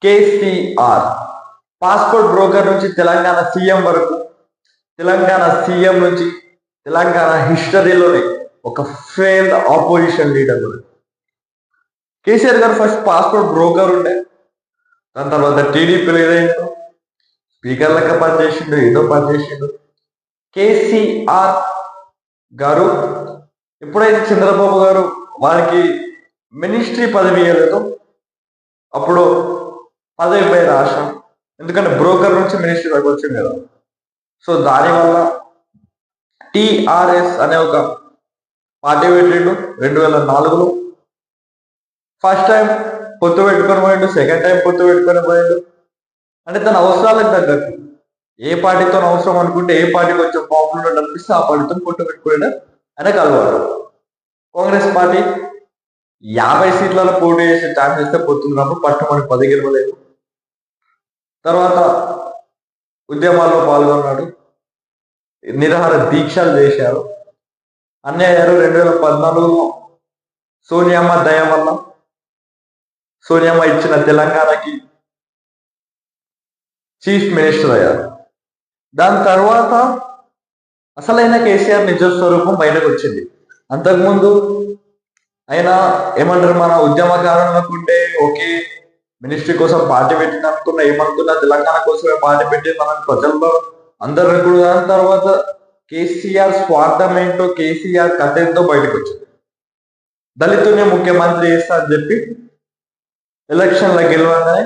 KCR passport broker నుంచి Telangana CM వరకు, Telangana CM నుంచి తెలంగాణ హిస్టరీలోనే ఒక ఫెయిల్డ్ ఆపోజిషన్ లీడర్. కేసీఆర్ గారు ఫస్ట్ పాస్పోర్ట్ బ్రోకర్ ఉండే, దాని తర్వాత టీడీపీలో ఏదైందో స్పీకర్ లెక్క పనిచేసిండు, ఏదో పనిచేసిండు. కేసీఆర్ గారు ఎప్పుడైతే చంద్రబాబు గారు వారికి మినిస్ట్రీ పదవి ఇవ్వలేదో అప్పుడు పదవి పైన ఆశ, ఎందుకంటే బ్రోకర్ నుంచి మినిస్ట్రీ దాకా వచ్చింది కదా. సో దానివల్ల టిఆర్ఎస్ అనే ఒక పార్టీ పెట్టిండు 2004లో. ఫస్ట్ టైం పొత్తు పెట్టుకొని పోయిండు, సెకండ్ టైం పొత్తు పెట్టుకొని పోయిండు. అంటే తన అవసరాలకు తగ్గట్టు ఏ పార్టీతో అవసరం అనుకుంటే, ఏ పార్టీకి కొంచెం పాపులర్ అనిపిస్తే ఆ పార్టీతో పొత్తు పెట్టుకోవడం ఆయనకు అలవాటు. కాంగ్రెస్ పార్టీ 50 సీట్లలో పోటీ చేసే ఛాన్స్ ఇస్తే పొత్తున్నప్పుడు పట్టుమని 10 గెలవలేదు. తర్వాత ఉద్యమాల్లో పాల్గొన్నాడు, నిరాహార దీక్షలు చేశారు, అన్నీ అయ్యారు. 2014లో సోనియమ్మ దయ వల్ల సోనియమ్మ ఇచ్చిన తెలంగాణకి చీఫ్ మినిస్టర్ అయ్యారు. దాని తర్వాత అసలైన కేసీఆర్ నిజ స్వరూపం బయటకు వచ్చింది. అంతకుముందు ఆయన ఏమంటారు, మన ఉద్యమకారులకు ఉంటే ఒకే మినిస్ట్రీ కోసం పార్టీ పెట్టిన అనుకున్నా, ఏమనుకున్నా తెలంగాణ కోసమే పార్టీ పెట్టి మన ప్రజల్లో అందరూ కూడా. దాని తర్వాత కేసీఆర్ స్వార్థం ఏంటో, కేసీఆర్ కథ ఏంటో బయటకు వచ్చింది. దళితునే ముఖ్యమంత్రి చేస్తా అని చెప్పి ఎలక్షన్లో గెలవగానే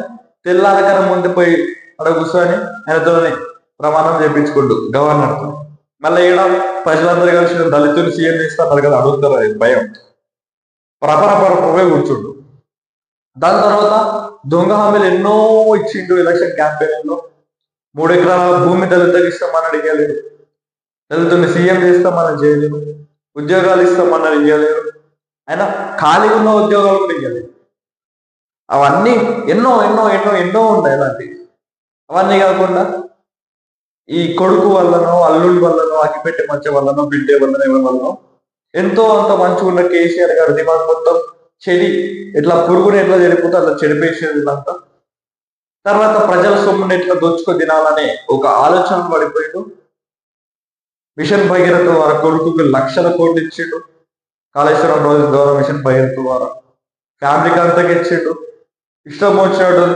తెల్లారకరం ముందు పోయి అక్కడ కూర్చొని ఆయనతోనే ప్రమాణం చేయించుకుంటూ గవర్నర్తో. మళ్ళీ ఈడ ప్రజలందరూ కలిసి దళితులు సీఎం చేస్తున్నారు కదా, అడుగుతారు, భయం ప్రపరపరపై కూర్చుండు. దాని తర్వాత దొంగ హామీలు ఎన్నో ఇచ్చిండు ఎలక్షన్ క్యాంపెయిన్లో. 3 ఎకరాల భూమి దళితులకు ఇస్తామని అడిగలేదు, దళితుల్ని సీఎం చేస్తామని చేయలేదు, ఉద్యోగాలు ఇస్తామని ఇవ్వలేదు, ఆయన ఖాళీ ఉన్న ఉద్యోగాలు కూడా ఇవ్వలేదు. అవన్నీ ఎన్నో ఎన్నో ఎన్నో ఎన్నో ఉంటాయి అలాంటివి. అవన్నీ కాకుండా ఈ కొడుకు వల్లనో, అల్లుడి వల్లనో, అగ్గిపెట్టే మచ్చ వల్లనో, బిడ్డే వల్లనో, ఎవరి వల్లనో ఎంతో అంత మంచిగా ఉన్న కేసీఆర్ గారు దిమాగ్ మొత్తం చెడి, ఎట్లా పురుగుని ఎట్లా చెడిపోతే అట్లా చెడిపేసేది ఇదంతా. తర్వాత ప్రజల సొమ్ముని ఎట్లా దోచుకో తినాలనే ఒక ఆలోచన పడిపోయాడు. మిషన్ భగీరథ ద్వారా కొడుకుకి లక్షల కోట్లు ఇచ్చిండు, కాళేశ్వరం రోజు ద్వారా మిషన్ భగీరథ ద్వారా ఫ్యామిలీకి అంతకి ఇచ్చిండు. ఇష్టం వచ్చినట్టు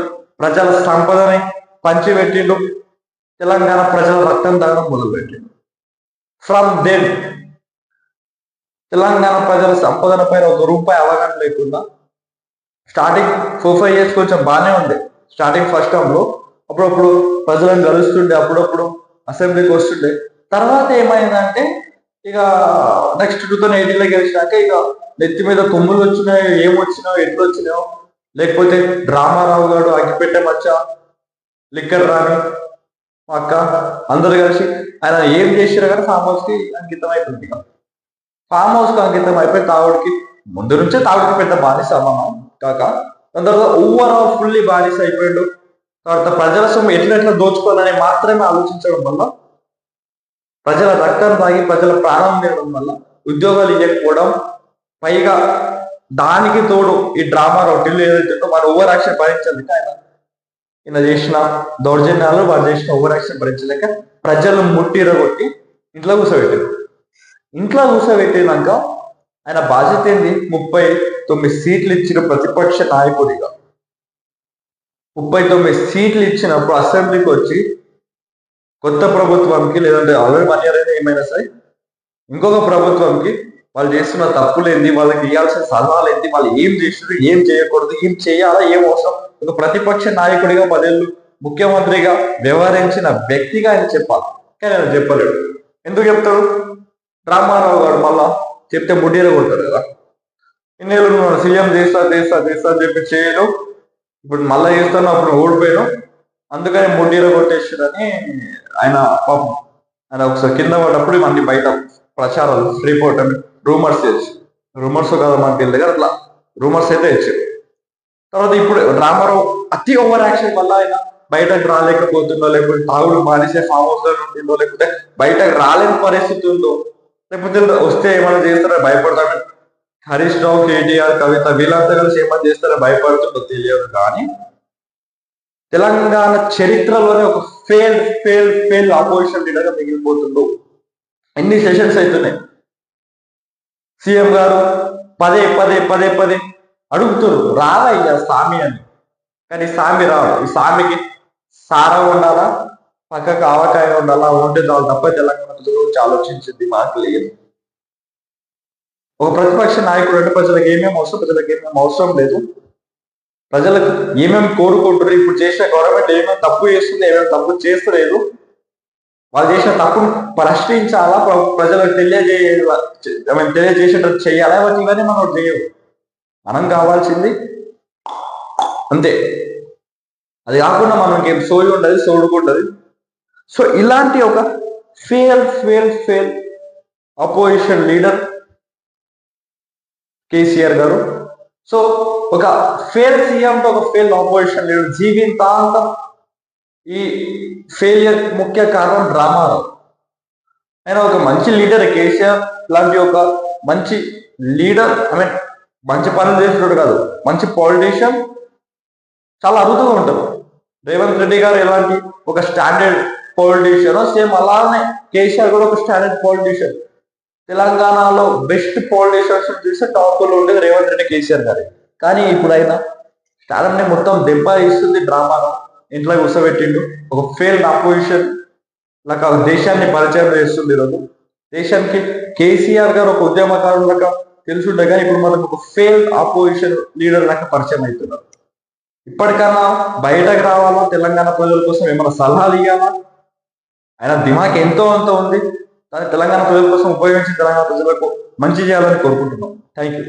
ప్రజల సంపదని పంచిపెట్టిండు, తెలంగాణ ప్రజల రక్తం తాగడం మొదలుపెట్టిండు. ఫ్రమ్ దెన్ తెలంగాణ ప్రజల సంపదన పైన ₹1 అవగాహన లేకుండా స్టార్టింగ్ 4-5 years కొంచెం బాగానే ఉండే. స్టార్టింగ్ ఫస్ట్ టర్మ్లో అప్పుడప్పుడు ప్రజలను కలుస్తుండే, అప్పుడప్పుడు అసెంబ్లీకి వస్తుండే. తర్వాత ఏమైందంటే ఇక నెక్స్ట్ 2018లో గెలిచినాక ఇక నెత్తి మీద కొమ్ములు వచ్చినాయో, ఏమొచ్చినాయో, ఎట్లు వచ్చినాయో, లేకపోతే రామారావు గారు అగ్గిపెట్టే మచ్చ, లిక్కర్ రాని అక్క అందరు కలిసి ఆయన ఏం చేసినా కానీ ఫామ్ హౌస్కి అంకితం అయిపోయింది. ఫామ్ హౌస్కి అంకితం అయిపోయి తాగుడికి ముందు నుంచే తాగుడికి పెద్ద బానిస మనం కాక, దాని తర్వాత ఓవరాల్ ఫుల్లీ బానిస అయిపోయాడు. తర్వాత ప్రజల సొమ్ము ఎట్లా దోచుకోవాలని మాత్రమే ఆలోచించడం వల్ల, ప్రజల రక్తం తాగి ప్రజల ప్రాణం తీయడం వల్ల ఉద్యోగాలు ఇవ్వకపోవడం, పైగా దానికి తోడు ఈ డ్రామా రొటీలు ఏదైతే వాడు ఓవర్ యాక్షన్ భరించలేక ఈయన చేసిన దౌర్జన్యాలు, వాడు చేసిన ఓవర్ యాక్షన్ భరించలేక ప్రజలు ముట్టిరగొట్టి ఇంట్లో కూర్చోబెట్టారు. ఇంట్లో కూర్చోబెట్టినాక ఆయన బాధ్యత ఏంది, 39 సీట్లు ఇచ్చిన ప్రతిపక్ష నాయకుడిగా 39 సీట్లు ఇచ్చినప్పుడు అసెంబ్లీకి వచ్చి కొత్త ప్రభుత్వంకి, లేదంటే ఆల్రెడీ 1 year అయినా ఏమైనా సరే ఇంకొక ప్రభుత్వంకి వాళ్ళు చేస్తున్న తప్పులు ఏంది, వాళ్ళకి ఇవ్వాల్సిన సలహాలు ఏంటి, వాళ్ళు ఏం చేస్తున్నారు, ఏం చేయకూడదు, ఏం చేయాలా, ఏం అవసరం, ఒక ప్రతిపక్ష నాయకుడిగా 10 ఏళ్ళు ముఖ్యమంత్రిగా వ్యవహరించిన వ్యక్తిగా ఆయన చెప్పాలి. కానీ ఆయన చెప్పలేడు. ఎందుకు చెప్తాడు, రామారావు గారు మళ్ళా చెప్తే ముడ్డీలో కొడతాడు కదా. ఇన్నేళ్ళు సీఎం చేస్తా చేస్తా చేస్తా అని చెప్పి చేయను, ఇప్పుడు మళ్ళా చేస్తాను, అప్పుడు ఓడిపోయాను, అందుకని ముడ్డీలో కొట్టేసాడని ఆయన పాపం ఆయన ఒకసారి కింద పడ్డప్పుడు ఇవన్నీ బయట ప్రచారాలు, రిపోర్ట్ అని రూమర్స్ కదా మనకి తెలియదు, అట్లా రూమర్స్ అయితే ఇచ్చాడు. తర్వాత ఇప్పుడు రామారావు అతి ఓవర్ యాక్షన్ వల్ల ఆయన బయటకు రాలేకపోతుందో, లేకపోతే తాగుడు మానేసే ఫామ్ హౌస్ లో ఉంటుందో, లేకపోతే బయటకు రాలేని పరిస్థితి ఉందో, లేకపోతే వస్తే ఏమైనా చేస్తారో భయపడతాడు. హరీష్ రావు, కేటీఆర్, కవిత వీళ్ళంతా కలిసి ఏమైనా చేస్తారో భయపడుతుందో తెలియదు. కానీ తెలంగాణ చరిత్రలోనే ఒక ఫెయిల్డ్ ఆపోజిషన్ లీడర్ గా మిగిలిపోతుండు. ఎన్ని సెషన్స్ అవుతున్నాయి, సీఎం గారు పదే పదే పదే పదే అడుగుతారు రావయ్యా స్వామి అని, కానీ స్వామి రావు. ఈ స్వామికి సారం ఉండాలా, పక్కకు ఆవకాయ ఉండాలా, ఉంటే దాని తప్ప తెలంగాణ ప్రజల గురించి ఆలోచించింది మాకు లేదు. ఒక ప్రతిపక్ష నాయకుడు అంటే ప్రజలకు ఏమేమి అవసరం, ప్రజలకు ఏమేమి అవసరం లేదు, ప్రజలకు ఏమేమి కోరుకుంటారు, ఇప్పుడు చేసిన గవర్నమెంట్ ఏమేమి తప్పు చేస్తుంది, ఏమేమి తప్పు చేస్తలేదు, వాళ్ళు చేసిన తప్పును ప్రశ్నించాలా, ప్రజలకు తెలియజేసేటట్టు చేయాలా, ఇవన్నీ మనం చేయవు. మనం కావాల్సింది అంతే. అది కాకుండా మనకి ఏం సోయి ఉండదు, సోడుకుంటది. సో ఇలాంటి ఒక ఫెయిల్ అపోజిషన్ లీడర్ కేసీఆర్ గారు. సో ఒక ఫెయిల్ సీఎం తో ఒక ఫెయిల్ ఆపోజిషన్ లీడర్, జీవితాంతం ఈ ఫెయిలియర్ ముఖ్య కారణం డ్రామారావు. ఆయన ఒక మంచి లీడర్, కేసీఆర్ లాంటి ఒక మంచి లీడర్, మంచి పనులు చేసినట్టు కాదు, మంచి పాలిటీషియన్ చాలా అరుదుగా ఉంటారు. రేవంత్ రెడ్డి గారు ఎలాంటి ఒక స్టాండర్డ్ పాలిటీషియన్, సేమ్ అలానే కేసీఆర్ కూడా ఒక స్టాండర్డ్ పాలిటీషియన్. తెలంగాణలో బెస్ట్ పాలిటీషియన్స్ చూస్తే టాప్ లో ఉండేది రేవంత్ రెడ్డి, కేసీఆర్ గారి. కానీ ఇప్పుడు ఆయన స్టాండర్డ్ ని మొత్తం దెబ్బ ఇస్తుంది డ్రామాను, ఇంట్లో కూర్చోబెట్టిండు. ఒక ఫెయిల్డ్ అపోజిషన్ లాగా దేశాన్ని పరిచయం చేస్తుంది. ఈరోజు దేశానికి కేసీఆర్ గారు ఒక ఉద్యమకారుడు లాగా తెలుసుండే, కానీ ఇప్పుడు మనకు ఒక ఫెయిల్డ్ అపోజిషన్ లీడర్ లాగా పరిచయం అవుతున్నారు. ఇప్పటికన్నా బయటకు రావాలా, తెలంగాణ ప్రజల కోసం ఏమైనా సలహాలు ఇవ్వాలా, ఆయన దిమాగ్ ఎంతో అంత ఉంది, కానీ తెలంగాణ ప్రజల కోసం ఉపయోగించి తెలంగాణ ప్రజలకు మంచి చేయాలని కోరుకుంటున్నాం. Thank you.